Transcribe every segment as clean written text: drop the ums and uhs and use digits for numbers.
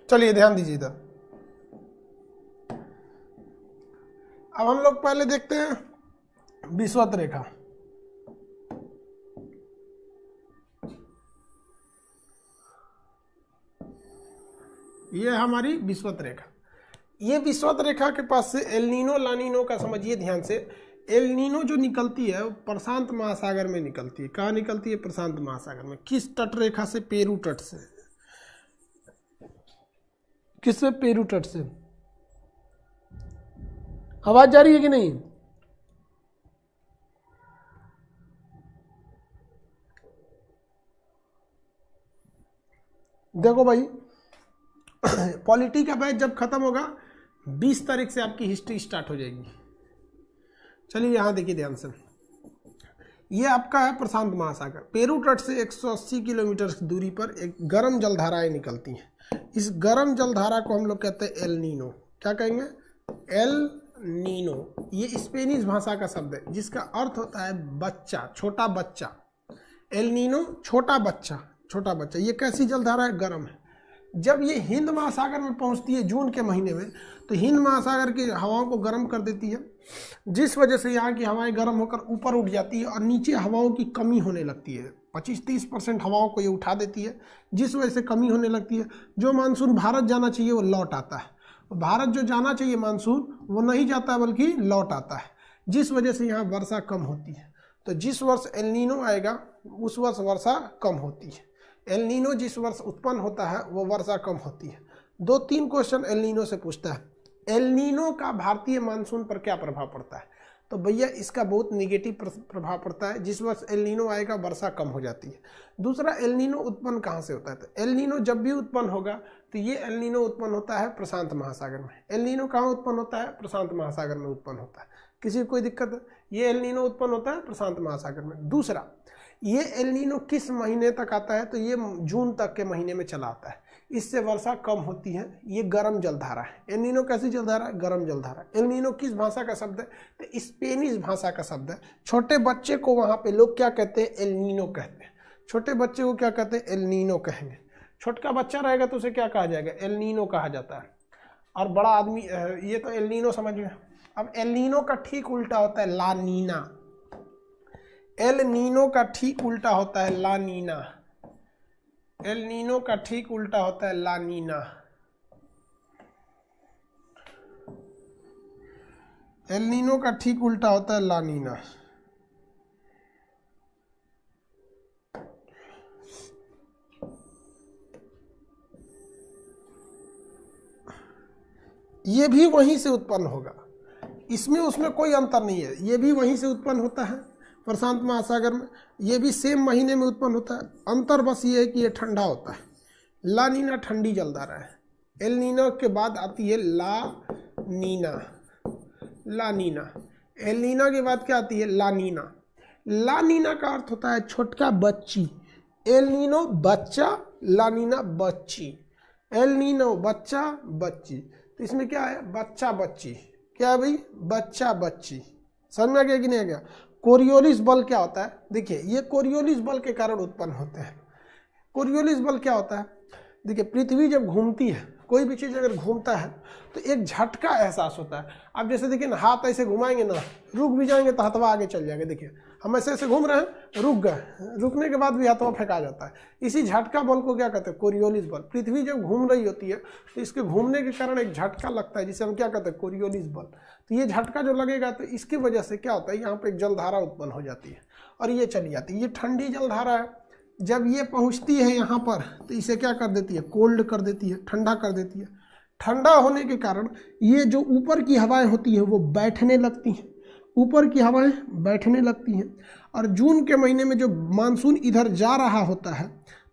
चलिए ध्यान दीजिए इधर। अब हम लोग पहले देखते हैं विषुवत रेखा। ये हमारी विषुवत रेखा। ये विषुवत रेखा के पास से एल नीनो लानीनो का समझिए ध्यान से। एल नीनो जो निकलती है वो प्रशांत महासागर में निकलती है। कहाँ निकलती है? प्रशांत महासागर में। किस तट रेखा से? पेरू तट से। किससे? पेरू तट से। आवाज जा रही है कि नहीं? देखो भाई, पॉलिटी का बैच जब खत्म होगा 20 तारीख से आपकी हिस्ट्री स्टार्ट हो जाएगी। चलिए यहां देखिए ध्यान से। ये आपका है प्रशांत महासागर। पेरू तट से 180 किलोमीटर की दूरी पर एक गर्म जलधाराएं निकलती हैं। इस गर्म जलधारा को हम लोग कहते हैं एल नीनो। क्या कहेंगे? El Nino. ये स्पेनिश भाषा का शब्द है जिसका अर्थ होता है बच्चा, छोटा बच्चा। एल नीनो छोटा बच्चा, छोटा बच्चा। ये कैसी जलधारा है? गर्म है। जब ये हिंद महासागर में पहुंचती है जून के महीने में, तो हिंद महासागर की हवाओं को गर्म कर देती है, जिस वजह से यहाँ की हवाएं गर्म होकर ऊपर उठ जाती है और नीचे हवाओं की कमी होने लगती है। 25-30% हवाओं को ये उठा देती है, जिस वजह से कमी होने लगती है। जो मानसून भारत जाना चाहिए वो लौट आता है। भारत जो जाना चाहिए मानसून वो नहीं जाता बल्कि लौट आता है, जिस वजह से यहाँ वर्षा कम होती है। तो जिस वर्ष एल नीनो आएगा उस वर्ष वर्षा कम होती है। एल नीनो जिस वर्ष उत्पन्न होता है वो वर्षा कम होती है। 2-3 क्वेश्चन एल नीनो से पूछता है। एल नीनो का भारतीय मानसून पर क्या प्रभाव पड़ता है? तो भैया इसका बहुत निगेटिव प्रभाव पड़ता है। जिस वर्ष एल नीनो आएगा वर्षा कम हो जाती है। दूसरा, एल नीनो उत्पन्न कहाँ से होता है? तो एल नीनो जब भी उत्पन्न होगा तो ये एल नीनो उत्पन्न होता है प्रशांत महासागर में। एल नीनो कहाँ उत्पन्न होता है? प्रशांत महासागर में उत्पन्न होता है। किसी को कोई दिक्कत है? ये एल नीनो उत्पन्न होता है प्रशांत महासागर में। दूसरा, ये एल नीनो किस महीने तक आता है? तो ये जून तक के महीने में चला आता है। इससे वर्षा कम होती है। ये गर्म जलधारा है। एल नीनो कैसी जलधारा है? गर्म जलधारा। एल नीनो किस भाषा का शब्द है? तो स्पेनिश भाषा का शब्द है। छोटे बच्चे को वहाँ पे लोग क्या कहते हैं? एल नीनो कहते हैं। छोटे बच्चे को क्या कहते हैं? एल नीनो कहेंगे। छोटका बच्चा रहेगा तो उसे क्या कहा जाएगा? एल नीनो कहा जाता है। और बड़ा आदमी, ये तो एल नीनो समझ में। अब एल नीनो का ठीक उल्टा होता है ला नीना। एल नीनो का ठीक उल्टा होता है ला नीना। एल नीनो का ठीक उल्टा होता है ला नीना। एल नीनो का ठीक उल्टा होता है ला नीना। ये भी वहीं से उत्पन्न होगा, इसमें उसमें कोई अंतर नहीं है। ये भी वहीं से उत्पन्न होता है प्रशांत महासागर में। ये भी सेम महीने में उत्पन्न होता है। अंतर बस ये है कि ये ठंडा होता है। ला नीना ठंडी जलधारा है। एल नीनो के बाद आती है ला नीना। ला नीना। एल नीना के बाद क्या आती है? ला नीना। ला नीना का अर्थ होता है छोटका बच्ची। एल नीनो बच्चा, ला नीना बच्ची। एल नीनो बच्चा बच्ची। तो इसमें क्या है? बच्चा बच्ची। क्या है भाई? बच्चा बच्ची। समझ में आ गया कि नहीं आ गया? कोरियोलिस बल क्या होता है? देखिए, ये कोरियोलिस बल के कारण उत्पन्न होते हैं। कोरियोलिस बल क्या होता है? देखिए, पृथ्वी जब घूमती है, कोई भी चीज़ अगर घूमता है तो एक झटका एहसास होता है। अब जैसे देखिए ना, हाथ ऐसे घुमाएंगे ना, रुक भी जाएंगे तो हथवा आगे चल जाएंगे। देखिए हम ऐसे ऐसे घूम रहे हैं, रुक गए, रुकने के बाद भी हथवा फेंका जाता है। इसी झटका बल को क्या कहते हैं? कोरियोलिस बल। पृथ्वी जब घूम रही होती है तो इसके घूमने के कारण एक झटका लगता है, जिसे हम क्या कहते हैं? कोरियोलिस बल। तो ये झटका जो लगेगा तो इसकी वजह से क्या होता है? यहाँ पर एक जलधारा उत्पन्न हो जाती है और ये चली जाती है। ये ठंडी जलधारा है। जब ये पहुँचती है यहाँ पर तो इसे क्या कर देती है? कोल्ड कर देती है, ठंडा कर देती है। ठंडा होने के कारण ये जो ऊपर की हवाएं होती हैं वो बैठने लगती हैं। ऊपर की हवाएं बैठने लगती हैं। और जून के महीने में जो मानसून इधर जा रहा होता है,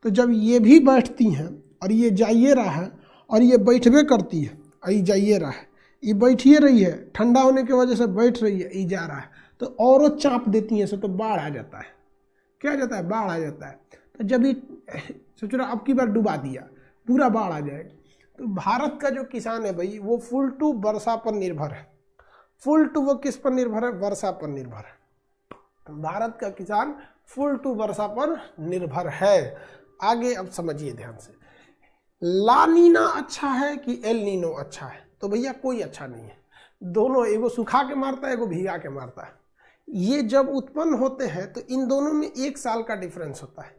तो जब ये भी बैठती हैं और ये जाइए रहा है और ये बैठवे करती है, ये जाइए रहा है, ये बैठिए रही है, ठंडा होने की वजह से बैठ रही है, ये जा रहा है, तो औरों चाप देती हैं, तो बाढ़ आ जाता है। क्या आ जाता है? बाढ़ आ जाता है। तो जब ये सोच रहा अब की बार डुबा दिया, पूरा बाढ़ आ जाएगा। तो भारत का जो किसान है भाई, वो फुल टू वर्षा पर निर्भर है। फुल टू वो किस पर निर्भर है? वर्षा पर निर्भर है। भारत का किसान फुल टू वर्षा पर निर्भर है। आगे अब समझिए ध्यान से। ला नीना अच्छा है कि एल नीनो अच्छा है? तो भैया कोई अच्छा नहीं है, दोनों, एगो सुखा के मारता है, एगो भीगा के मारता है। ये जब उत्पन्न होते हैं तो इन दोनों में 1 साल का डिफरेंस होता है।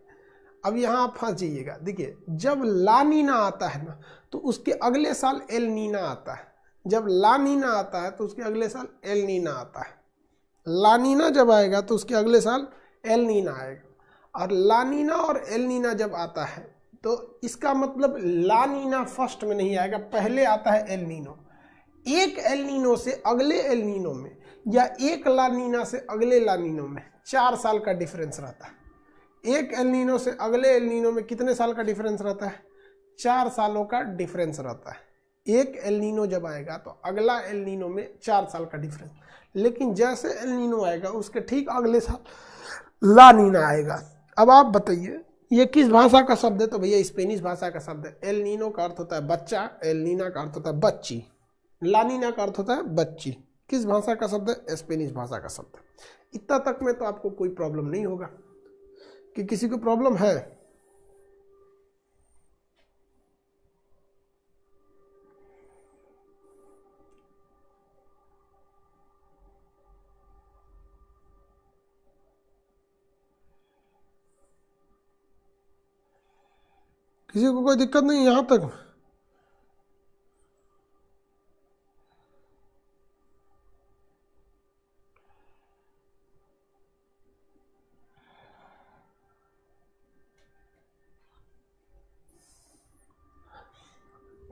अब यहाँ आप फंस जाइएगा। देखिए, जब ला नीना आता है ना तो उसके अगले साल एल नीना आता है, जब ला नीना आता है तो उसके अगले साल एल नीना आता है। ला नीना जब आएगा तो उसके अगले साल एल नीना आएगा, और ला नीना और एल नीना जब आता है तो इसका मतलब ला नीना फर्स्ट में नहीं आएगा, पहले आता है एल नीनो। एक एल नीनो से अगले एल नीनो में या एक ला नीना से अगले ला नीनो में 4 साल का डिफरेंस रहता है। एक एल नीनो से अगले एल नीनो में कितने साल का डिफरेंस रहता है? 4 सालों का डिफरेंस रहता है। एक एल नीनो जब आएगा तो अगला एल नीनो में 4 साल का डिफरेंस, लेकिन जैसे एल नीनो आएगा उसके ठीक अगले साल ला नीना आएगा। अब आप बताइए ये किस भाषा का शब्द है? तो भैया स्पेनिश भाषा का शब्द है। एल नीनो का अर्थ होता है बच्चा, एल नीना का अर्थ होता है बच्ची, ला नीना का अर्थ होता है बच्ची। किस भाषा का शब्द है? स्पेनिश भाषा का शब्द है। इतना तक में तो आपको कोई प्रॉब्लम नहीं होगा। कि किसी को प्रॉब्लम है? किसी को कोई दिक्कत नहीं यहां तक?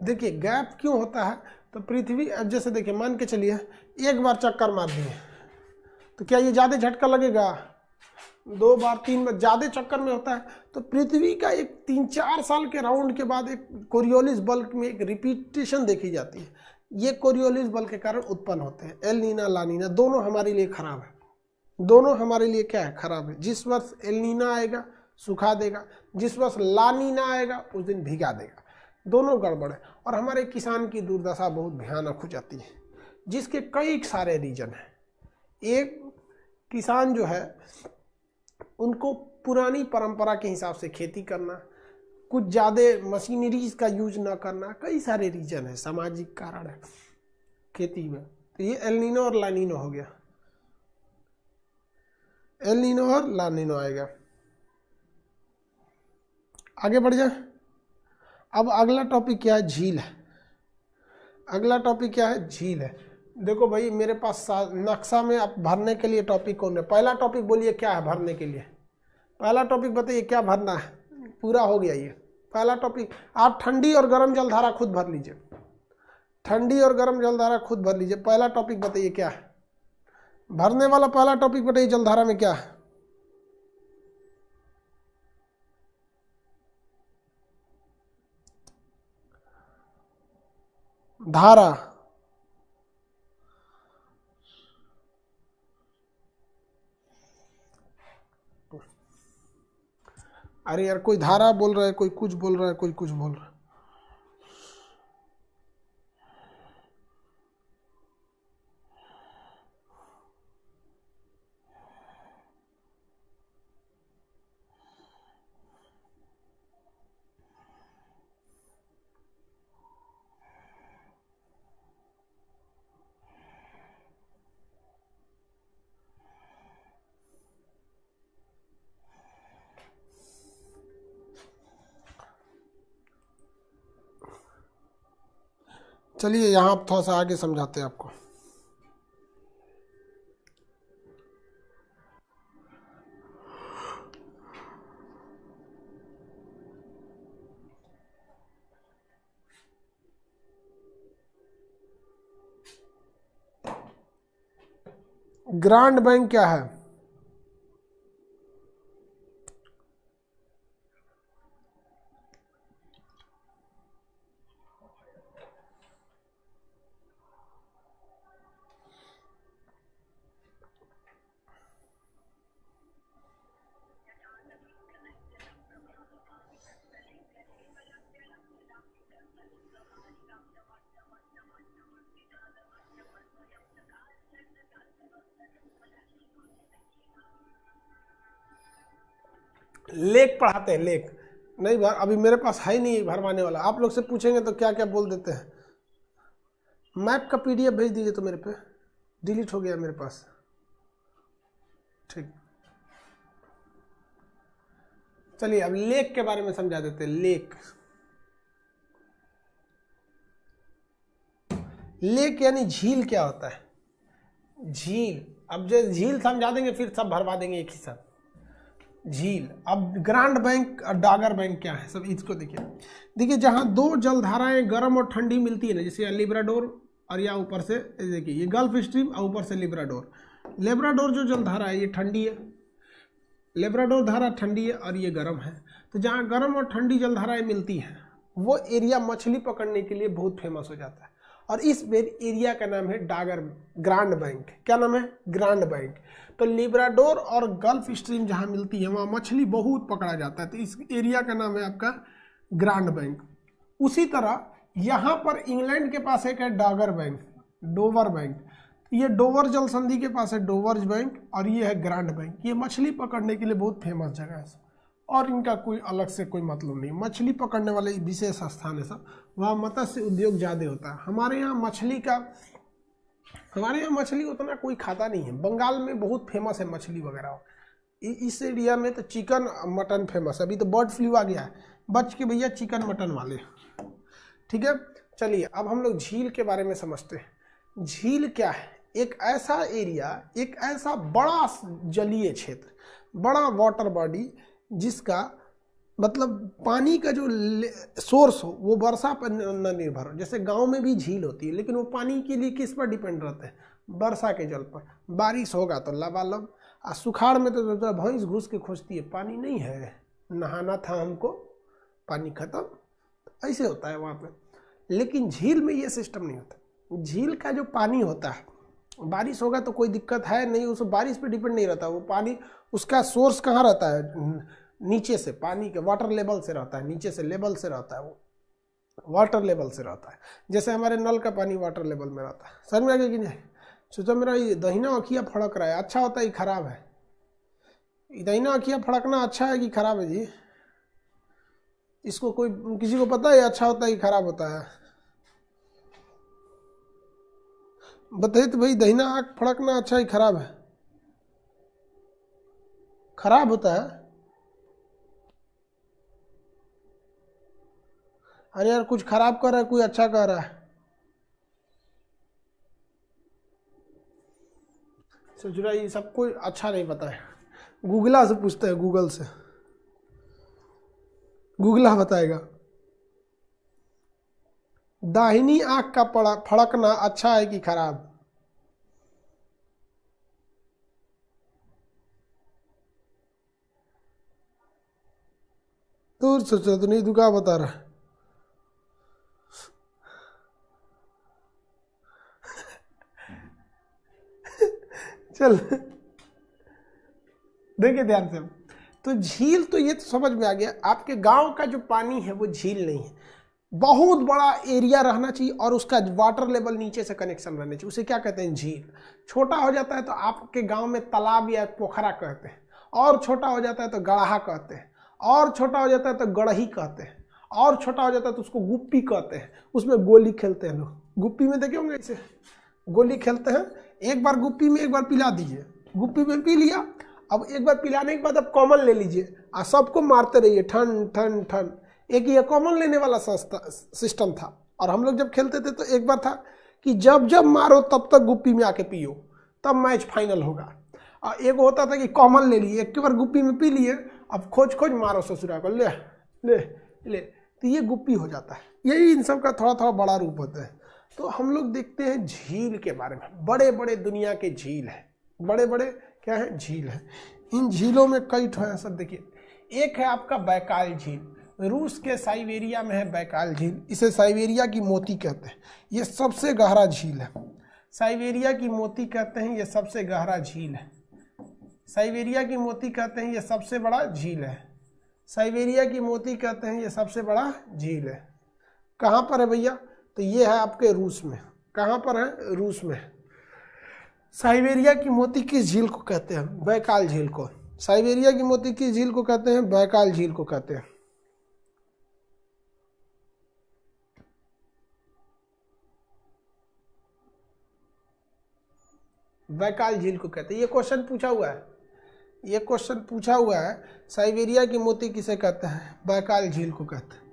देखिए गैप क्यों होता है? तो पृथ्वी, अब जैसे देखिए मान के चलिए एक बार चक्कर मार दिए तो क्या ये ज़्यादा झटका लगेगा? 2 बार 3 बार ज़्यादा चक्कर में होता है। तो पृथ्वी का एक 3-4 साल के राउंड के बाद एक कोरियोलिस बल्क में एक रिपीटेशन देखी जाती है। ये कोरियोलिस बल्क के कारण उत्पन्न होते हैं। एल नीना ला नीना दोनों हमारे लिए खराब है, दोनों हमारे लिए क्या है? खराब है। जिस वर्ष एल नीना आएगा सुखा देगा, जिस वर्ष ला नीना आएगा उस दिन भिगा देगा, दोनों गड़बड़ है। और हमारे किसान की दुर्दशा बहुत भयानक हो जाती है, जिसके कई सारे रीजन हैं। एक, किसान जो है उनको पुरानी परंपरा के हिसाब से खेती करना, कुछ ज़्यादा मशीनरीज का यूज ना करना, कई सारे रीजन है, सामाजिक कारण है खेती में। तो ये एल नीनो और ला नीनो हो गया, एल नीनो और ला नीनो आएगा। आगे बढ़ जाए। अब अगला टॉपिक क्या है? झील है। अगला टॉपिक क्या है? झील है। देखो भाई मेरे पास नक्शा में आप भरने के लिए टॉपिक कौन है? पहला टॉपिक बोलिए क्या है भरने के लिए? पहला टॉपिक बताइए क्या भरना है? पूरा हो गया ये पहला टॉपिक। आप ठंडी और गर्म जलधारा खुद भर लीजिए, ठंडी और गर्म जलधारा खुद भर लीजिए। पहला टॉपिक बताइए क्या है भरने वाला? पहला टॉपिक बताइए जलधारा में क्या है? धारा। अरे यार कोई धारा बोल रहा है, कोई कुछ बोल रहा है, कोई कुछ बोल रहा है। चलिए यहाँ थोड़ा सा आगे समझाते हैं आपको। ग्रांड बैंक क्या है? लेक पढ़ाते हैं, लेक। नहीं भर, अभी मेरे पास है ही नहीं भरवाने वाला। आप लोग से पूछेंगे तो क्या क्या बोल देते हैं। मैप का PDF भेज दीजिए तो मेरे पे, डिलीट हो गया मेरे पास। ठीक, चलिए अब लेक के बारे में समझा देते हैं। लेक, लेक यानी झील क्या होता है? झील, अब जो झील समझा देंगे फिर सब भरवा देंगे एक ही साथ। झील, अब ग्रांड बैंक और डागर बैंक क्या है सब इसको देखिए। देखिए जहाँ दो जलधाराएं गर्म और ठंडी मिलती है ना, जैसे लिब्राडोर और या ऊपर से देखिए ये गल्फ स्ट्रीम और ऊपर से लिब्राडोर। लिब्राडोर जो जलधारा है ये ठंडी है, लिब्राडोर धारा ठंडी है और ये गर्म है। तो जहाँ गर्म और ठंडी जलधाराएं मिलती हैं वो एरिया मछली पकड़ने के लिए बहुत फेमस हो जाता है। और इस एरिया का नाम है डागर, ग्रांड बैंक। क्या नाम है? Grand bank. तो लिब्राडोर और गल्फ स्ट्रीम जहाँ मिलती है वहाँ मछली बहुत पकड़ा जाता है, तो इस एरिया का नाम है आपका ग्रांड बैंक। उसी तरह यहाँ पर इंग्लैंड के पास एक है डागर बैंक, डोवर बैंक। ये डोवर जल संधि के पास है डोवर्स बैंक, और ये है ग्रांड बैंक। ये मछली पकड़ने के लिए बहुत फेमस जगह है और इनका कोई अलग से कोई मतलब नहीं। मछली पकड़ने वाले विशेष स्थान है सब, वहाँ मत्स्य उद्योग ज़्यादा होता है। हमारे यहाँ मछली उतना कोई खाता नहीं है। बंगाल में बहुत फेमस है मछली वगैरह। इस एरिया में तो चिकन मटन फेमस है। अभी तो बर्ड फ्लू आ गया है, बच के भैया चिकन मटन वाले। ठीक है, चलिए अब हम लोग झील के बारे में समझते हैं। झील क्या है? एक ऐसा एरिया, एक ऐसा बड़ा जलीय क्षेत्र, बड़ा वाटर बॉडी जिसका मतलब पानी का जो सोर्स हो वो वर्षा पर न निर्भर हो। जैसे गांव में भी झील होती है लेकिन वो पानी के लिए किस पर डिपेंड रहते हैं? वर्षा के जल पर। बारिश होगा तो लबालब, और सुखाड़ में तो भैंस घुस के खोजती है, पानी नहीं है, नहाना था हमको, पानी खत्म, ऐसे होता है वहाँ पे। लेकिन झील में ये सिस्टम नहीं होता। झील का जो पानी होता है, बारिश होगा तो कोई दिक्कत है नहीं, उस बारिश पे डिपेंड नहीं रहता। वो पानी, उसका सोर्स कहाँ रहता है? नीचे से, पानी के वाटर लेवल से रहता है, नीचे से लेवल से रहता है, वो वाटर लेवल से रहता है। जैसे हमारे नल का पानी वाटर लेवल में रहता है। समझ में आ गया कि नहीं? सोचो मेरा ये दहिना अखिया फड़क रहा है, अच्छा होता है कि खराब है? दहिना अखिया फड़कना अच्छा है कि खराब है जी? इसको कोई, किसी को पता है अच्छा होता है कि खराब होता है? बताइए तो भाई, दहिना आँख फड़कना अच्छा है खराब है? खराब होता है। अरे यार, कुछ खराब कर रहा है, कोई अच्छा कर रहा है। सोच रहा है ये सब कोई अच्छा नहीं पता है। गूगला से पूछते हैं, गूगल से, गूगला बताएगा। दाहिनी आंख का फड़कना अच्छा है कि खराब? दूर सोचो तो नहीं, दुका बता रहा। चल देखिए ध्यान से। तो झील तो ये तो समझ में आ गया। आपके गांव का जो पानी है वो झील नहीं है, बहुत बड़ा एरिया रहना चाहिए और उसका वाटर लेवल नीचे से कनेक्शन रहना चाहिए, उसे क्या कहते हैं? झील। छोटा हो जाता है तो आपके गांव में तालाब या पोखरा कहते हैं, और छोटा हो जाता है तो गड़हा कहते हैं, और छोटा हो जाता है तो गड़ही कहते हैं, और छोटा हो जाता है तो उसको गुप्पी कहते हैं। उसमें गोली खेलते हैं लोग, गुप्पी में देखे होंगे ऐसे गोली खेलते हैं। एक बार गुप्पी में एक बार पिला दीजिए, गुप्पी में पी लिया, अब एक बार पिलाने के बाद अब कॉमन ले लीजिए और सबको मारते रहिए ठन ठन ठन। एक ये कॉमन लेने वाला सिस्टम था। और हम लोग जब खेलते थे तो एक बार था कि जब जब मारो तब तक गुप्पी में आके पियो, तब मैच फाइनल होगा। और एक होता था कि कॉमन ले लिए, एक बार गुप्पी में पी लिए, अब खोज खोज मारो ससुरा को, ले ले ले, तो ये गुप्पी हो जाता है। यही इन सब का थोड़ा थोड़ा बड़ा रूप होता है। तो हम लोग देखते हैं झील के बारे में। बड़े बड़े दुनिया के झील है, बड़े बड़े क्या है? झील है। इन झीलों में कई ठो है सब। देखिए, एक है आपका बैकाल झील, रूस के साइबेरिया में है बैकाल झील। इसे साइबेरिया की मोती कहते हैं, ये सबसे गहरा झील है। साइबेरिया की मोती कहते हैं, ये सबसे गहरा झील है। साइबेरिया की मोती कहते हैं, ये सबसे बड़ा झील है। साइबेरिया की मोती कहते हैं, ये सबसे बड़ा झील है। कहाँ पर है भैया? तो ये है आपके रूस में। कहाँ पर है? रूस में। साइबेरिया की मोती किस झील को कहते हैं? बैकाल झील को। साइबेरिया की मोती किस झील को कहते हैं? बैकाल झील को कहते हैं। बैकाल झील को कहते हैं। ये क्वेश्चन पूछा हुआ है, ये क्वेश्चन पूछा हुआ है, साइबेरिया की मोती किसे कहते हैं? बैकाल झील को कहते हैं।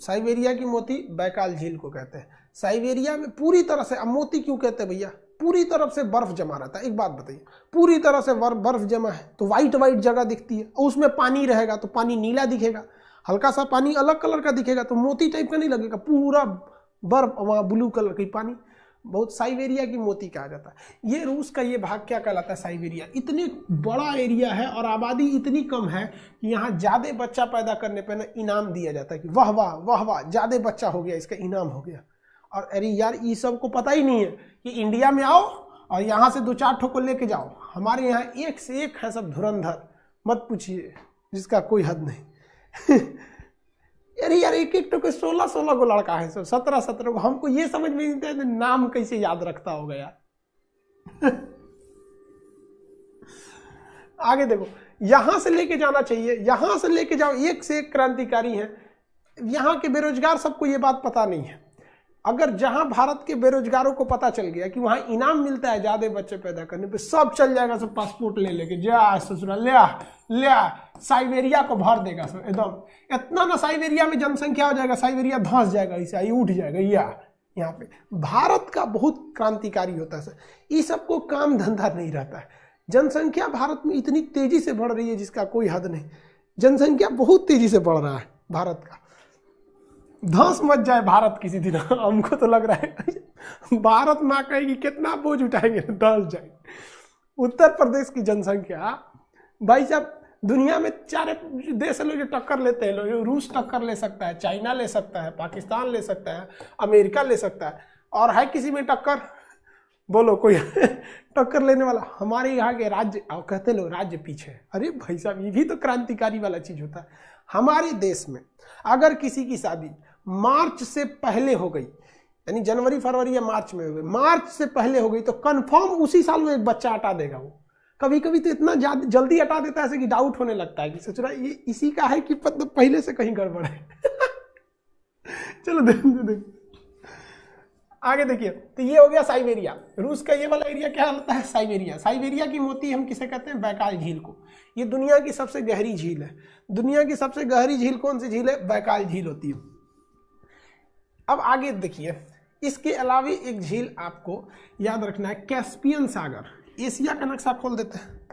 साइबेरिया की मोती बैकाल झील को कहते हैं। साइबेरिया में पूरी तरह से, अब मोती क्यों कहते हैं भैया? पूरी तरफ से बर्फ जमा रहता है। एक बात बताइए, पूरी तरह से बर्फ जमा है तो वाइट वाइट जगह दिखती है, और उसमें पानी रहेगा तो पानी नीला दिखेगा, हल्का सा पानी अलग कलर का दिखेगा तो मोती टाइप का नहीं लगेगा, पूरा बर्फ वहाँ ब्लू कलर की पानी, बहुत साइबेरिया की मोती कहा जाता है। ये रूस का ये भाग क्या कहलाता है? साइबेरिया। इतनी बड़ा एरिया है और आबादी इतनी कम है कि यहाँ ज़्यादा बच्चा पैदा करने पर ना इनाम दिया जाता है कि वाह वाह वाह वाह, ज़्यादा बच्चा हो गया, इसका इनाम हो गया। और अरे यार, ये सब को पता ही नहीं है कि इंडिया में आओ और यहाँ से 2-4 ठो को लेके जाओ। हमारे यहाँ एक से एक है सब धुरंधर, मत पूछिए, जिसका कोई हद नहीं। अरे यार, एक एक को 16-16 को लड़का है, सब 17-17 को। हमको ये समझ में नहीं आता नाम कैसे याद रखता होगा यार। आगे देखो, यहां से लेके जाना चाहिए, यहां से लेके जाओ, एक से एक क्रांतिकारी हैं। यहाँ के बेरोजगार सबको ये बात पता नहीं है। अगर जहां भारत के बेरोजगारों को पता चल गया कि वहां इनाम मिलता है ज्यादा बच्चे पैदा करने पे, सब चल जाएगा, सब पासपोर्ट ले लेके जा ससुराल, ले आ साइबेरिया को भर देगा सब एकदम। इतना ना साइबेरिया में जनसंख्या हो जाएगा, साइबेरिया धंस जाएगा, इसे उठ जाएगा। यहाँ पे भारत का बहुत क्रांतिकारी होता है सर, ये सबको काम धंधा नहीं रहता है। जनसंख्या भारत में इतनी तेजी से बढ़ रही है जिसका कोई हद नहीं। जनसंख्या बहुत तेजी से बढ़ रहा है भारत का। धंस मत जाए भारत किसी दिन। हमको तो लग रहा है भारत माँ कहेगी कितना बोझ उठाएंगे, धंस जाएंगे। उत्तर प्रदेश की जनसंख्या भाई साहब, दुनिया में 4 देश लोग जो टक्कर लेते हैं, लोग रूस टक्कर ले सकता है, चाइना ले सकता है, पाकिस्तान ले सकता है, अमेरिका ले सकता है, और है किसी में टक्कर? बोलो कोई टक्कर लेने वाला? हमारे यहाँ के राज्य, और कहते लोग राज्य पीछे। अरे भाई साहब, ये भी तो क्रांतिकारी वाला चीज होता है। हमारे देश में अगर किसी की शादी मार्च से पहले हो गई, यानी जनवरी फरवरी या मार्च में हो गई, मार्च से पहले हो गई, तो कंफर्म उसी साल में एक बच्चा हटा देगा वो। कभी कभी तो इतना जल्दी हटा देता है कि डाउट होने लगता है कि सचुरा ये इसी का है कि पहले से कहीं गड़बड़ है। चलो देख आगे देखिए, तो ये हो गया साइबेरिया। रूस का ये वाला एरिया क्या होता है? साइबेरिया। साइबेरिया की मोती हम किसे कहते हैं? बैकाल झील को। ये दुनिया की सबसे गहरी झील है। दुनिया की सबसे गहरी झील कौन सी झील है? बैकाल झील होती है। अब आगे देखिए, इसके अलावा एक झील आपको याद रखना है, कैस्पियन सागर। एशिया का नक्शा खोल देते हैं।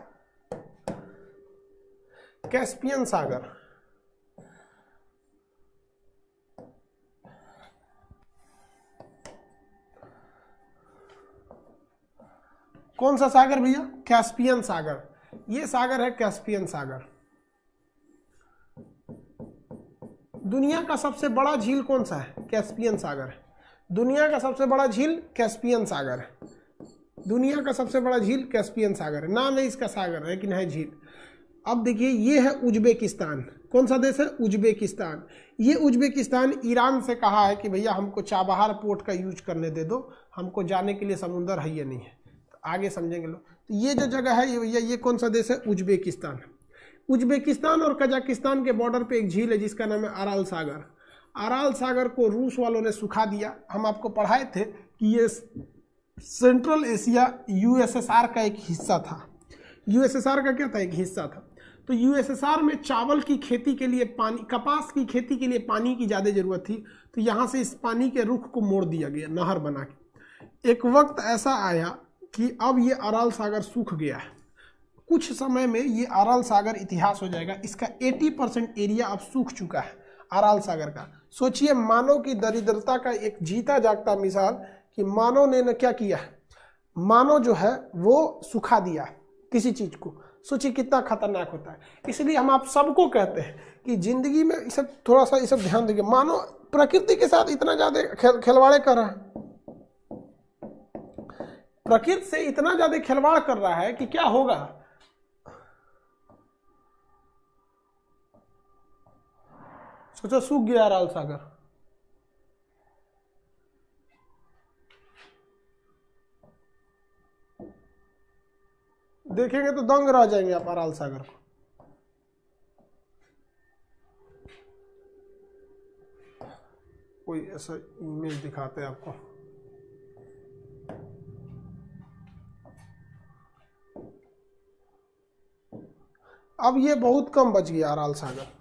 कैस्पियन सागर, कौन सा सागर भैया? कैस्पियन सागर। ये सागर है कैस्पियन सागर। दुनिया का सबसे बड़ा झील कौन सा है? कैस्पियन सागर है। दुनिया का सबसे बड़ा झील कैस्पियन सागर है। दुनिया का सबसे बड़ा झील कैस्पियन सागर है। नाम है इसका सागर, लेकिन है झील। अब देखिए, ये है उज्बेकिस्तान। कौन सा देश है? उज्बेकिस्तान। ये उज्बेकिस्तान ईरान से कहा है कि भैया हमको चाबहार पोर्ट का यूज करने दे दो, हमको जाने के लिए समुंदर है या नहीं है। तो आगे समझेंगे लोग। तो ये जो जगह है, ये भैया ये कौन सा देश है? उज्बेकिस्तान। उज्बेकिस्तान और कजाकिस्तान के बॉर्डर पे एक झील है जिसका नाम है अराल सागर। अराल सागर को रूस वालों ने सुखा दिया। हम आपको पढ़ाए थे कि ये सेंट्रल एशिया यूएसएसआर का एक हिस्सा था। यूएसएसआर का क्या था? एक हिस्सा था। तो यूएसएसआर में चावल की खेती के लिए पानी, कपास की खेती के लिए पानी की ज़्यादा ज़रूरत थी, तो यहाँ से इस पानी के रुख को मोड़ दिया गया, नहर बना के। एक वक्त ऐसा आया कि अब ये अराल सागर सूख गया है। कुछ समय में ये अराल सागर इतिहास हो जाएगा। इसका 80% एरिया अब सूख चुका है अराल सागर का। सोचिए, मानव की दरिद्रता का एक जीता जागता मिसाल कि मानव ने न क्या किया, मानव जो है वो सुखा दिया किसी चीज को। सोचिए कितना खतरनाक होता है। इसलिए हम आप सबको कहते हैं कि जिंदगी में ये सब थोड़ा सा ये सब ध्यान देंगे। मानव प्रकृति के साथ इतना ज्यादा खिलवाड़ कर रहा है, प्रकृति से इतना ज्यादा खिलवाड़ कर रहा है कि क्या होगा। सोचो, सूख गया अराल सागर। देखेंगे तो दंग रह जाएंगे आप अराल सागर को। कोई ऐसा इमेज दिखाते हैं आपको। अब ये बहुत कम बच गया अराल सागर।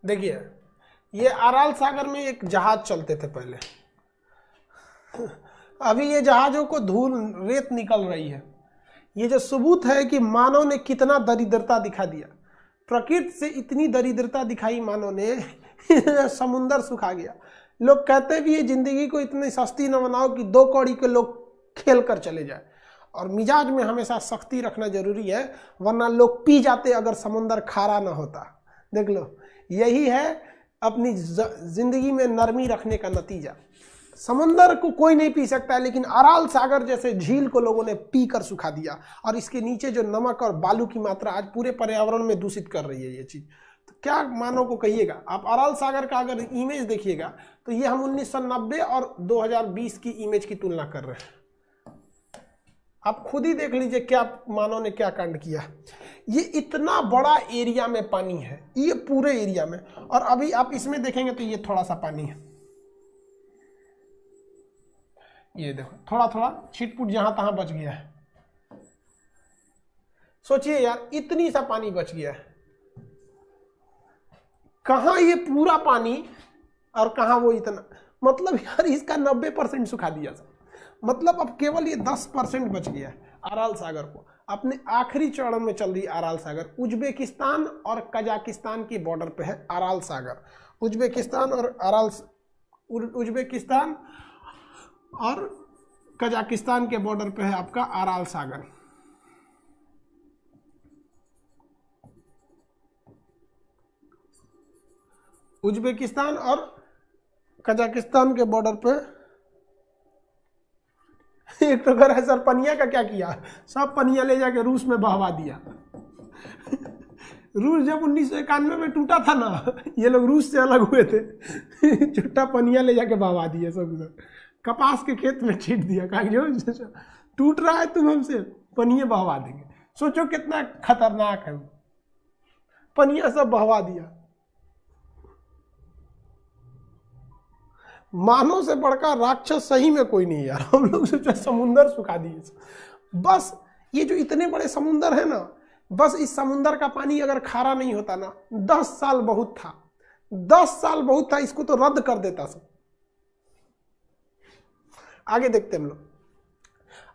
देखिए ये अराल सागर में एक जहाज चलते थे पहले, अभी ये जहाजों को धूल रेत निकल रही है। ये जो सबूत है कि मानव ने कितना दरिद्रता दिखा दिया, प्रकृति से इतनी दरिद्रता दिखाई मानव ने समुंदर सुखा गया। लोग कहते भी ये जिंदगी को इतनी सस्ती न बनाओ कि 2 कौड़ी के लोग खेल कर चले जाए, और मिजाज में हमेशा सख्ती रखना जरूरी है, वरना लोग पी जाते अगर समुंदर खारा ना होता। देख लो, यही है अपनी जिंदगी में नरमी रखने का नतीजा। समंदर को कोई नहीं पी सकता है, लेकिन अराल सागर जैसे झील को लोगों ने पी कर सुखा दिया, और इसके नीचे जो नमक और बालू की मात्रा आज पूरे पर्यावरण में दूषित कर रही है ये चीज। तो क्या मानव को कहिएगा आप? अराल सागर का अगर इमेज देखिएगा तो ये हम 1990 और 2020 की इमेज की तुलना कर रहे हैं। आप खुद ही देख लीजिए क्या मानव ने क्या कांड किया। ये इतना बड़ा एरिया में पानी है, ये पूरे एरिया में, और अभी आप इसमें देखेंगे तो ये थोड़ा सा पानी है। ये देखो थोड़ा थोड़ा छिटपुट जहां तहां बच गया है। सोचिए यार, इतनी सा पानी बच गया है, कहां ये पूरा पानी और कहां वो इतना। मतलब यार इसका 90% सुखा दिया सब। मतलब अब केवल ये 10% बच गया है अराल सागर को। अपने आखिरी चरण में चल रही अराल सागर। उज्बेकिस्तान और कजाकिस्तान की बॉर्डर पे है अराल सागर। उज्बेकिस्तान और कजाकिस्तान के बॉर्डर पे है आपका अराल सागर। उज्बेकिस्तान और कजाकिस्तान के बॉर्डर पे एक तो कह रहा है सर पनिया का क्या किया, सब पनिया ले जाके रूस में बहवा दिया। रूस जब 1991 में टूटा था ना, ये लोग रूस से अलग हुए थे, छुट्टा पनिया ले जाके बहवा दिया सब उधर, कपास के खेत में छीट दिया। कहा जो टूट रहा है तुम हमसे, पनिया बहवा देंगे। सोचो कितना खतरनाक है, पनिया सब बहवा दिया। मानव से बढ़कर राक्षस सही में कोई नहीं यार। हम लोग सोचा समुंदर सुखा दिए। बस ये जो इतने बड़े समुंदर है ना, बस इस समुंदर का पानी अगर खारा नहीं होता ना, 10 साल बहुत था, 10 साल बहुत था, इसको तो रद्द कर देता सब। आगे देखते हम लोग।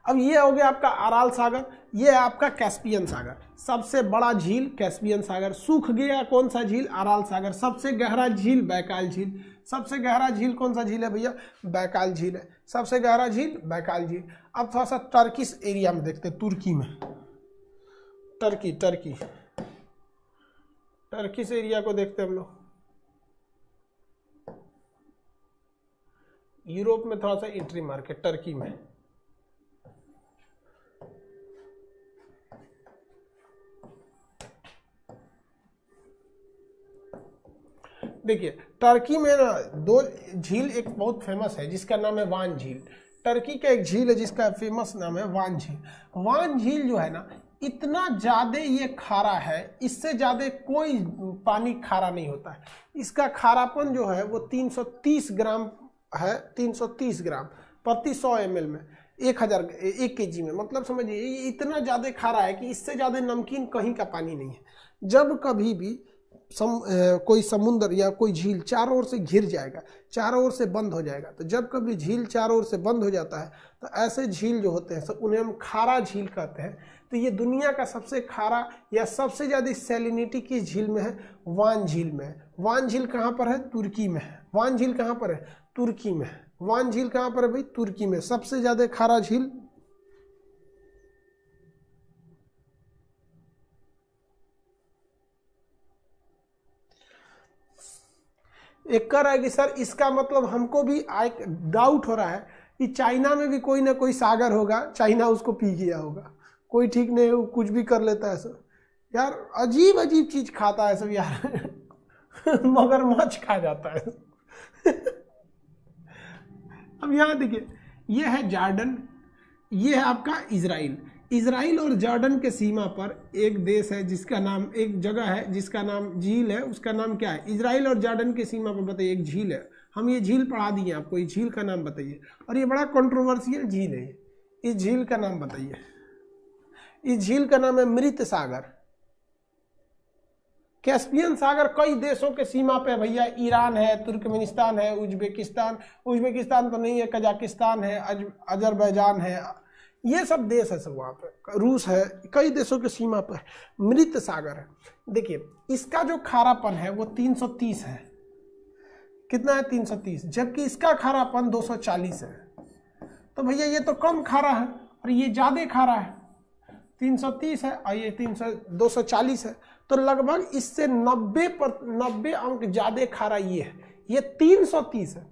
अब ये हो गया आपका अराल सागर, ये है आपका कैस्पियन सागर। सबसे बड़ा झील कैस्पियन सागर, सूख गया कौन सा झील? अराल सागर। सबसे गहरा झील बैकाल झील। सबसे गहरा झील कौन सा झील है भैया? बैकाल झील है। सबसे गहरा झील बैकाल झील। अब थोड़ा सा टर्किश एरिया में देखते हैं, तुर्की में। टर्किश एरिया को देखते हैं हम लोग। यूरोप में थोड़ा सा एंट्री मार्केट, टर्की में। देखिए टर्की में ना 2 झील, एक बहुत फेमस है जिसका नाम है वान झील। टर्की का एक झील है जिसका फेमस नाम है वान झील। वान झील जो है ना, इतना ज्यादा ये खारा है, इससे ज्यादा कोई पानी खारा नहीं होता है। इसका खारापन जो है वो 330 ग्राम है, 330 ग्राम प्रति 100 ml में, 1 kg में। मतलब समझिए ये इतना ज्यादा खारा है कि इससे ज्यादा नमकीन कहीं का पानी नहीं है। जब कभी भी कोई समुद्र या कोई झील चारों ओर से घिर जाएगा, चारों ओर से बंद हो जाएगा, तो जब कभी झील चारों ओर से बंद हो जाता है तो ऐसे झील जो होते हैं सब उन्हें हम खारा झील कहते हैं। तो ये दुनिया का सबसे खारा या सबसे ज़्यादा सैलिनिटी किस झील में है? वान झील में है। वान झील कहाँ पर है? तुर्की में है। वान झील कहाँ पर है? तुर्की में है। वान झील कहाँ पर है भाई? तुर्की में। सबसे ज़्यादा खारा झील एक कर रहा है कि सर इसका मतलब हमको भी डाउट हो रहा है कि चाइना में भी कोई ना कोई सागर होगा, चाइना उसको पी गया होगा। कोई ठीक नहीं, वो कुछ भी कर लेता है सब। यार अजीब अजीब चीज खाता है सब यार। मगरमच्छ खा जाता है। अब यहाँ देखिए, ये है जॉर्डन, ये है आपका इजराइल। इजराइल और जॉर्डन के सीमा पर एक देश है जिसका नाम, एक जगह है जिसका नाम झील है, उसका नाम क्या है? इजराइल और जॉर्डन की सीमा पर बताइए, एक झील है, हम ये झील पढ़ा दिए आपको, इस झील का नाम बताइए। और ये बड़ा कंट्रोवर्शियल झील है, इस झील का नाम बताइए। इस झील का नाम है मृत सागर। कैस्पियन सागर कई देशों के सीमा पे भैया, ईरान है, तुर्कमेनिस्तान है, उज्बेकिस्तान तो नहीं है, कजाकिस्तान है, अजरबैजान है, ये सब देश है सब वहाँ पे, रूस है, कई देशों के सीमा पर मृत सागर है। देखिए इसका जो खारापन है वो 330 है। कितना है? 330, जबकि इसका खारापन 240 है। तो भैया ये तो कम खारा है और ये ज़्यादा खारा है। 330 है और ये 240 है, तो लगभग इससे 90 अंक ज़्यादा खारा ये है। ये 330 है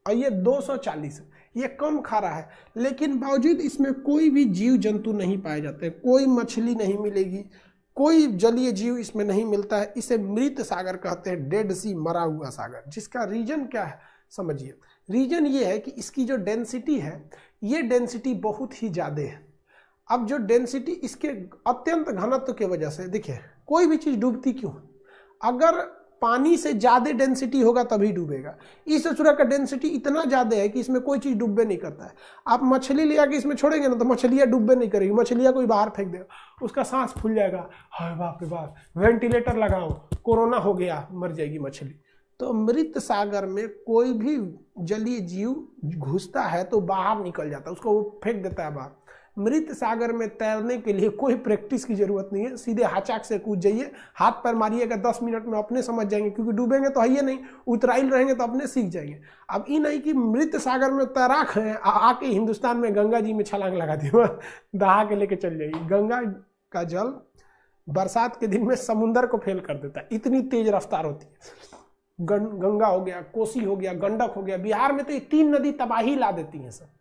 और ये 240 है, ये कम खारा है। लेकिन बावजूद इसमें कोई भी जीव जंतु नहीं पाए जाते, कोई मछली नहीं मिलेगी, कोई जलीय जीव इसमें नहीं मिलता है। इसे मृत सागर कहते हैं, डेड सी, मरा हुआ सागर। जिसका रीजन क्या है समझिए। रीजन ये है कि इसकी जो डेंसिटी है, ये डेंसिटी बहुत ही ज़्यादा है। अब जो डेंसिटी इसके अत्यंत घनत्व की वजह से, देखिए कोई भी चीज़ डूबती क्यों? अगर पानी से ज़्यादा डेंसिटी होगा तभी डूबेगा। इस सूरज का डेंसिटी इतना ज़्यादा है कि इसमें कोई चीज़ डूबे नहीं करता है। आप मछली ले आके इसमें छोड़ेंगे ना तो मछलियाँ डूबे नहीं करेगी, मछलियाँ कोई बाहर फेंक देगा, उसका सांस फूल जाएगा, हाय बाप रे बाप, वेंटिलेटर लगाओ, कोरोना हो गया, मर जाएगी मछली। तो मृत सागर में कोई भी जलीय जीव घुसता है तो बाहर निकल जाता है, उसको वो फेंक देता है बाहर। मृत सागर में तैरने के लिए कोई प्रैक्टिस की जरूरत नहीं है, सीधे हाचाक से कूद जाइए, हाथ पैर मारिएगा, 10 मिनट में अपने समझ जाएंगे, क्योंकि डूबेंगे तो है ही नहीं, उतराइल रहेंगे तो अपने सीख जाएंगे। अब ये नहीं कि मृत सागर में तैराक हैं, आके हिंदुस्तान में गंगा जी में छलांग लगा दी, दहा के लेके चल जाएगी। गंगा का जल बरसात के दिन में समुंदर को फेल कर देता है, इतनी तेज रफ्तार होती है। गंगा हो गया, कोसी हो गया, गंडक हो गया, बिहार में तो ये 3 नदी तबाही ला देती हैं सब।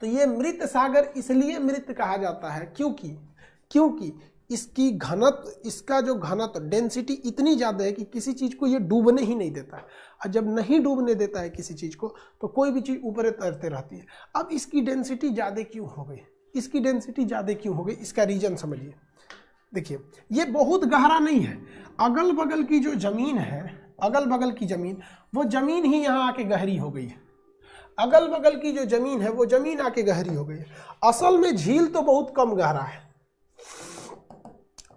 तो ये मृत सागर इसलिए मृत कहा जाता है क्योंकि इसकी घनत्व, इसका जो घनत्व, डेंसिटी इतनी ज़्यादा है कि किसी चीज़ को ये डूबने ही नहीं देता है। और जब नहीं डूबने देता है किसी चीज़ को तो कोई भी चीज़ ऊपर तैरते रहती है। अब इसकी डेंसिटी ज़्यादा क्यों हो गई? इसकी डेंसिटी ज़्यादा क्यों हो गई, इसका रीजन समझिए। देखिए ये बहुत गहरा नहीं है, अगल बगल की जो ज़मीन है, अगल बगल की ज़मीन, वो ज़मीन ही यहाँ आके गहरी हो गई है। अगल बगल की जो ज़मीन है वो ज़मीन आके गहरी हो गई है। असल में झील तो बहुत कम गहरा है,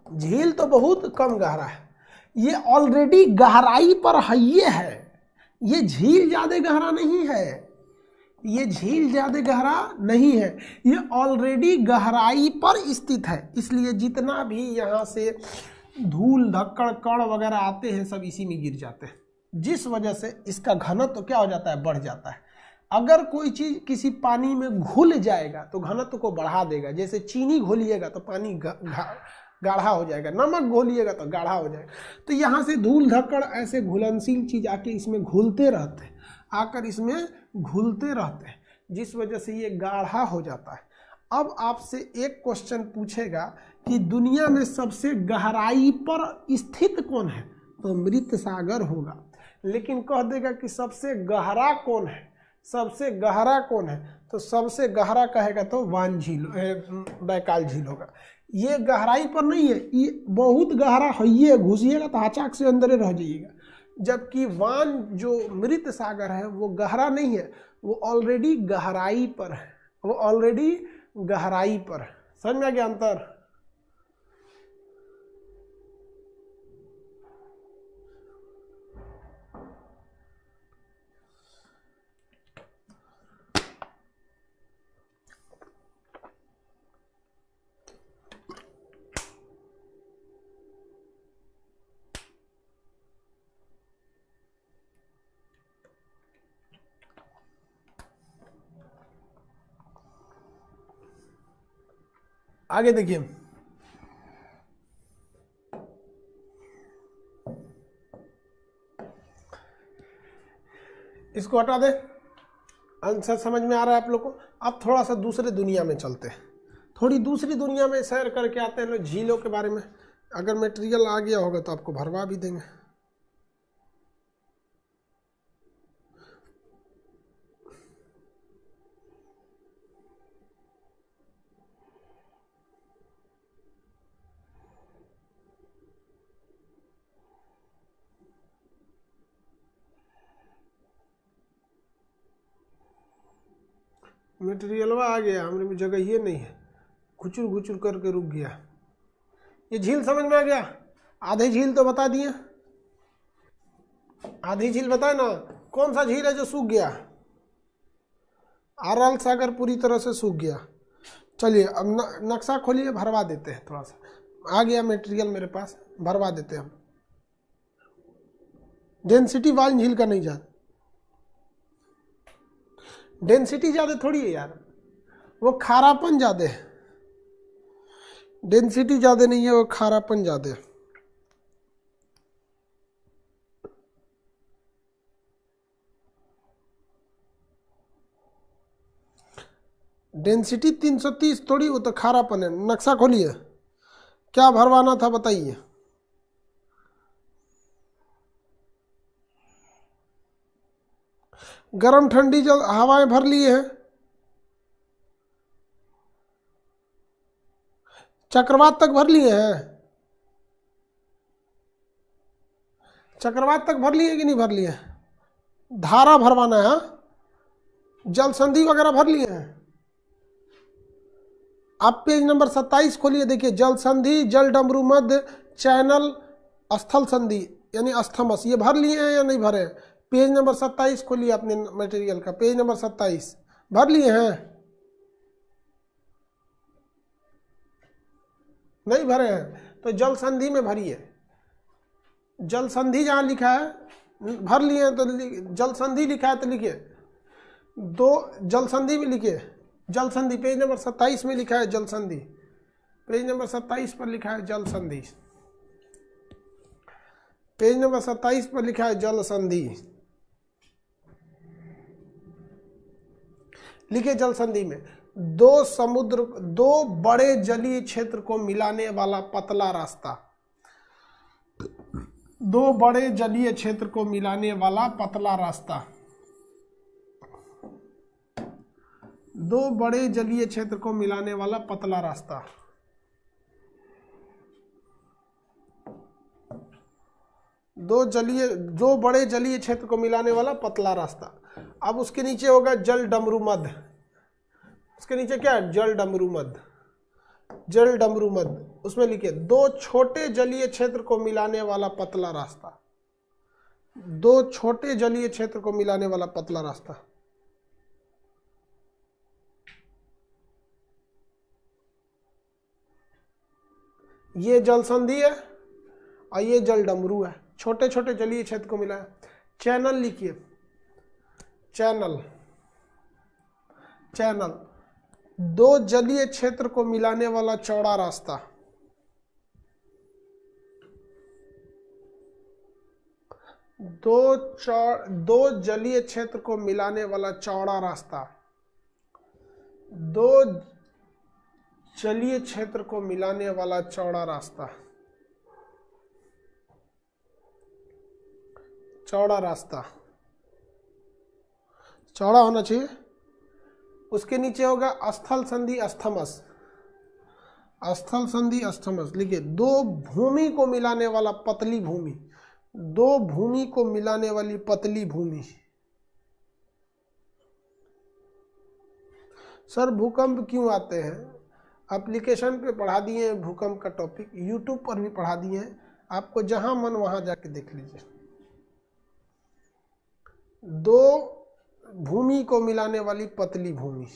झील तो बहुत कम गहरा है, ये ऑलरेडी गहराई पर है। ये झील ज़्यादा गहरा नहीं है, ये झील ज़्यादा गहरा नहीं है, ये ऑलरेडी गहराई पर स्थित है। इसलिए जितना भी यहाँ से धूल धक्कड़ कण वगैरह आते हैं सब इसी में गिर जाते हैं, जिस वजह से इसका घनत्व तो क्या हो जाता है, बढ़ जाता है। अगर कोई चीज़ किसी पानी में घुल जाएगा तो घनत्व को बढ़ा देगा। जैसे चीनी घोलिएगा तो पानी गाढ़ा हो जाएगा, नमक घोलिएगा तो गाढ़ा हो जाएगा। तो यहाँ से धूल धक्कड़ ऐसे घुलनशील चीज़ आके इसमें घुलते रहते हैं, आकर इसमें घुलते रहते हैं, जिस वजह से ये गाढ़ा हो जाता है। अब आपसे एक क्वेश्चन पूछेगा कि दुनिया में सबसे गहराई पर स्थित कौन है, तो मृत सागर होगा। लेकिन कह देगा कि सबसे गहरा कौन है, सबसे गहरा कौन है, तो सबसे गहरा कहेगा तो वान झील, बैकाल झील होगा। ये गहराई पर नहीं है, ये बहुत गहरा है, ये घुसिएगा तो अचाक से अंदर रह जाइएगा। जबकि वान जो मृत सागर है वो गहरा नहीं है, वो ऑलरेडी गहराई पर है, वो ऑलरेडी गहराई पर है। समझ में आ गया अंतर? आगे देखिए, इसको हटा दे। आंसर समझ में आ रहा है आप लोग को? अब थोड़ा सा दूसरे दुनिया में चलते हैं, थोड़ी दूसरी दुनिया में सैर करके आते हैं लोग, झीलों के बारे में। अगर मटेरियल आ गया होगा तो आपको भरवा भी देंगे। मटेरियलवा आ गया, हमने जगह ये नहीं है, घुचुर घुचुर करके रुक गया। ये झील समझ में आ गया? आधी झील तो बता दिए, आधी झील बताए ना। कौन सा झील है जो सूख गया? अरल सागर पूरी तरह से सूख गया। चलिए अब नक्शा खोलिए, भरवा देते हैं थोड़ा सा। आ गया मटेरियल मेरे पास, भरवा देते हैं हम। डेंसिटी वाल झील का नहीं ज्यादा, डेंसिटी ज्यादा थोड़ी है यार, वो खारापन ज्यादा है। डेंसिटी ज्यादा नहीं है, वो खारापन ज्यादा है। डेंसिटी 330 थोड़ी, वो तो खारापन है। नक्शा खोलिए, क्या भरवाना था बताइए। गर्म ठंडी जल हवाएं भर लिए हैं। चक्रवात तक भर लिए हैं, चक्रवात तक भर लिए कि नहीं भर लिए? धारा भरवाना है, जल संधि वगैरह भर लिए हैं। आप पेज नंबर 27 खोलिए, देखिए जल संधि, जल डमरू मध्य, चैनल, स्थल संधि यानी अस्थमस, ये भर लिए हैं या नहीं भरे? पेज नंबर 27 खोलिए अपने मटेरियल का, पेज नंबर 27 भर लिए हैं? नहीं भरे हैं तो जल संधि में भरिए। जल संधि जहां लिखा है भर लिए हैं, तो जल संधि लिखा है तो लिखिए, दो जल संधि में लिखिए। जल संधि पेज नंबर 27 में लिखा है जल संधि, पेज नंबर 27 पर लिखा है जल संधि, पेज नंबर 27 पर लिखा है जल संधि। लिखिए जल संधि में दो बड़े जलीय क्षेत्र को मिलाने वाला पतला रास्ता, दो बड़े जलीय क्षेत्र को मिलाने वाला पतला रास्ता, दो बड़े जलीय क्षेत्र को मिलाने वाला पतला रास्ता। दो बड़े जलीय क्षेत्र को मिलाने वाला पतला रास्ता। अब उसके नीचे होगा जल डमरू मध्य, उसके नीचे क्या है? जल डमरू मध्य, जल डमरू मध्य। उसमें लिखिए दो छोटे जलीय क्षेत्र को मिलाने वाला पतला रास्ता, दो छोटे जलीय क्षेत्र को मिलाने वाला पतला रास्ता। ये जल संधि है और ये जल डमरू है, छोटे छोटे जलीय क्षेत्र को मिला है। चैनल लिखिए, चैनल, चैनल दो जलीय क्षेत्र को मिलाने वाला चौड़ा रास्ता, दो जलीय क्षेत्र को मिलाने वाला चौड़ा रास्ता, दो जलीय क्षेत्र को मिलाने वाला चौड़ा रास्ता, चौड़ा रास्ता, चौड़ा होना चाहिए। उसके नीचे होगा स्थल संधि अस्थमस, स्थल संधि अस्थमस। लिखिए दो भूमि को मिलाने वाला पतली भूमि, दो भूमि को मिलाने वाली पतली भूमि। सर भूकंप क्यों आते हैं? एप्लीकेशन पे पढ़ा दिए हैं भूकंप का टॉपिक, यूट्यूब पर भी पढ़ा दिए हैं, आपको जहां मन वहां जाके देख लीजिए। दो भूमि को मिलाने वाली पतली भूमि।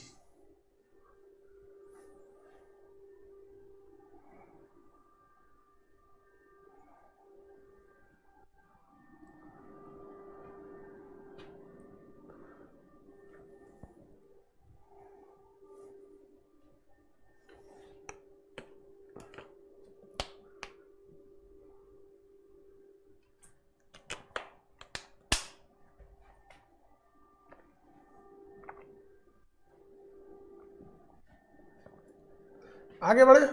आगे बढ़े,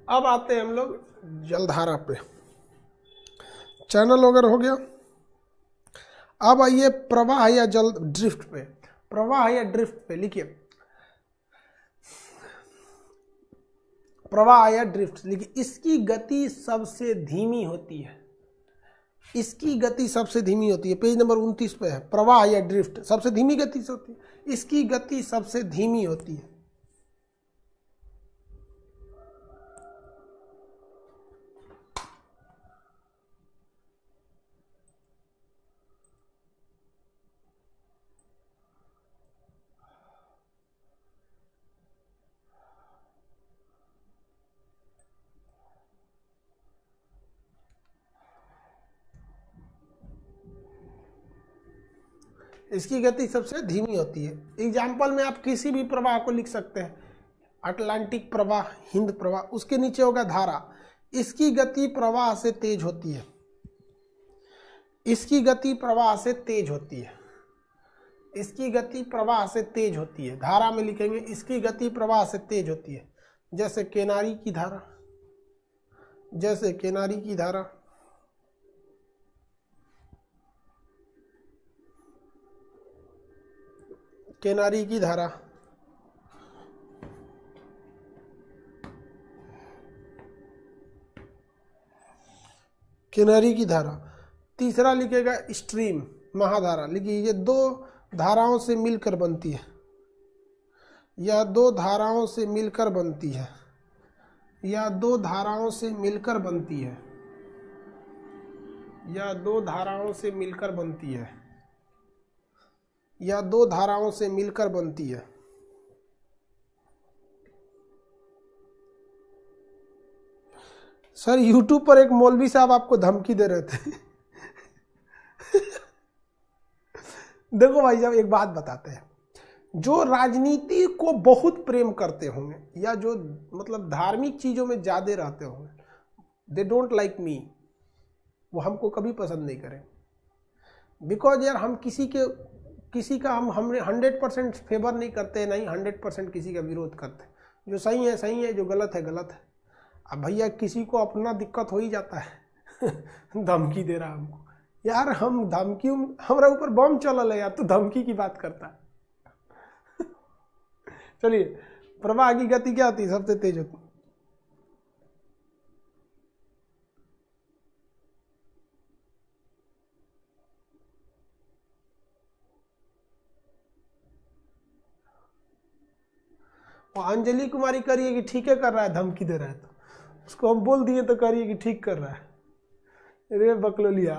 अब आते हैं हम लोग जलधारा पे। चैनल वगैरह हो गया। अब आइए प्रवाह या जल ड्रिफ्ट पे। प्रवाह या ड्रिफ्ट पे लिखिए प्रवाह या ड्रिफ्ट, लिखिए इसकी गति सबसे धीमी होती है। इसकी गति सबसे धीमी होती है, पेज नंबर 29 पे है, प्रवाह या ड्रिफ्ट सबसे धीमी गति से होती है, इसकी गति सबसे धीमी होती है। इसकी गति सबसे धीमी होती है। एग्जाम्पल में आप किसी भी प्रवाह को लिख सकते हैं, अटलांटिक प्रवाह, हिंद प्रवाह, उसके नीचे होगा धारा। इसकी गति प्रवाह से तेज होती है, इसकी गति प्रवाह से तेज होती है, इसकी गति प्रवाह से तेज होती है। धारा में लिखेंगे इसकी गति प्रवाह से तेज होती है, जैसे केनारी की धारा, जैसे केनारी की धारा, केनारी की धारा, केनारी की धारा। तीसरा लिखेगा स्ट्रीम, महाधारा। लिखिए ये दो धाराओं से मिलकर बनती है, यह दो धाराओं से मिलकर बनती है, यह दो धाराओं से मिलकर बनती है, यह दो धाराओं से मिलकर बनती है, यह दो धाराओं से मिलकर बनती है। सर यूट्यूब पर एक मौलवी साहब आपको धमकी दे रहे थे। देखो भाई साहब एक बात बताते हैं, जो राजनीति को बहुत प्रेम करते होंगे या जो मतलब धार्मिक चीजों में ज्यादा रहते होंगे, दे डोंट लाइक मी, वो हमको कभी पसंद नहीं करें। बिकॉज यार हम किसी का हम 100% फेवर नहीं करते, नहीं 100% किसी का विरोध करते। जो सही है सही है, जो गलत है गलत है। अब भैया किसी को अपना दिक्कत हो ही जाता है। धमकी दे रहा हमको, यार हम धमकी, हमारे ऊपर बम चलल है यार, तो धमकी की बात करता है। चलिए, प्रवाह की गति क्या होती है? सबसे तेज होती है। और अंजलि कुमारी करिए कि ठीक है कर रहा है, धमकी दे रहा है, तो उसको हम बोल दिए तो करिए कि ठीक कर रहा है। रे बकलोलिया।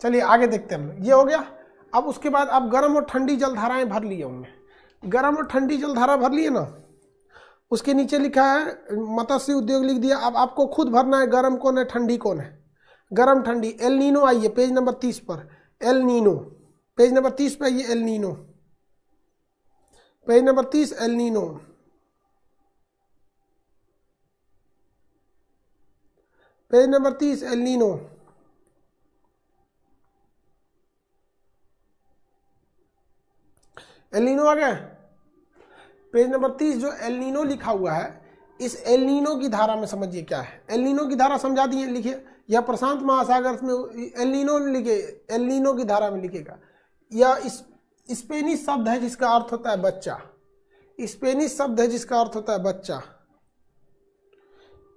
चलिए आगे देखते हैं हम लोग। ये हो गया। अब उसके बाद आप गर्म और ठंडी जलधाराएं भर लिए होंगे। गर्म और ठंडी जलधारा भर लिए ना, उसके नीचे लिखा है मत्स्य उद्योग लिख दिया। अब आपको खुद भरना है गर्म कौन है ठंडी कौन है। गर्म ठंडी एल नीनो, आइए पेज नंबर 30 पर। एल नीनो, पेज नंबर 30 पे आइए। El Nino, page number 30, El Nino. Page number 30, El Nino. El Nino आ गया। पेज नंबर 30 जो एल नीनो लिखा हुआ है, इस एल नीनो की धारा में समझिए क्या है। एल नीनो की धारा समझा दिए, लिखिए। यह प्रशांत महासागर में एल नीनो लिखे, एल नीनो की धारा में लिखेगा। यह स्पेनिश शब्द है जिसका अर्थ होता है बच्चा। स्पेनिश शब्द है जिसका अर्थ होता है बच्चा।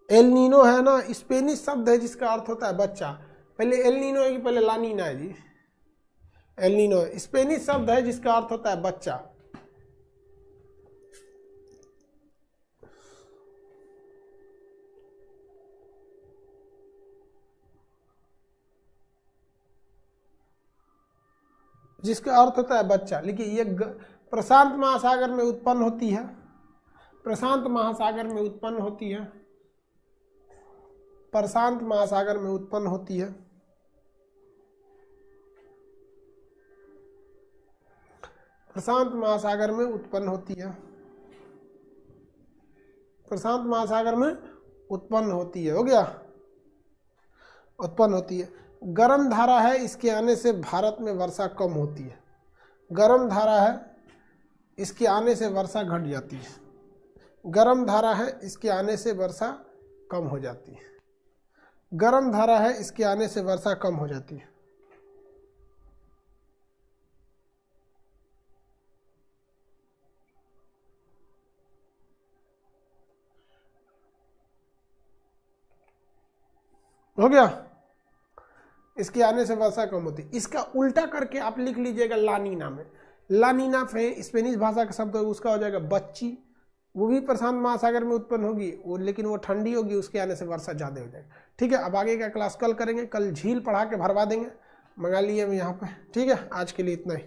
एल नीनो है ना, स्पेनिश शब्द है जिसका अर्थ होता है बच्चा। पहले एल नीनो है कि पहले ला नीना है जी? एल नीनो स्पेनिश शब्द है जिसका अर्थ होता है बच्चा। जिसका अर्थ होता है बच्चा। लिखिए ये प्रशांत महासागर में उत्पन्न होती है, प्रशांत महासागर में उत्पन्न होती है, प्रशांत महासागर में उत्पन्न होती है, प्रशांत महासागर में उत्पन्न होती है, प्रशांत महासागर में उत्पन्न होती है। हो गया, उत्पन्न होती है। गर्म धारा है, इसके आने से भारत में वर्षा कम होती है। गर्म धारा है, इसके आने से वर्षा घट जाती है। गर्म धारा है, इसके आने से वर्षा कम हो जाती है। गर्म धारा है, इसके आने से वर्षा कम हो जाती है। हो गया। इसके आने से वर्षा कम होती। इसका उल्टा करके आप लिख लीजिएगा लानीना में। लानीना स्पेनिश भाषा का शब्द है, उसका हो जाएगा बच्ची। वो भी प्रशांत महासागर में उत्पन्न होगी वो, लेकिन वो ठंडी होगी, उसके आने से वर्षा ज़्यादा हो जाएगी। ठीक है, अब आगे का क्लास कल करेंगे। कल झील पढ़ा के भरवा देंगे, मंगा लिए हम यहाँ पे। ठीक है, आज के लिए इतना ही।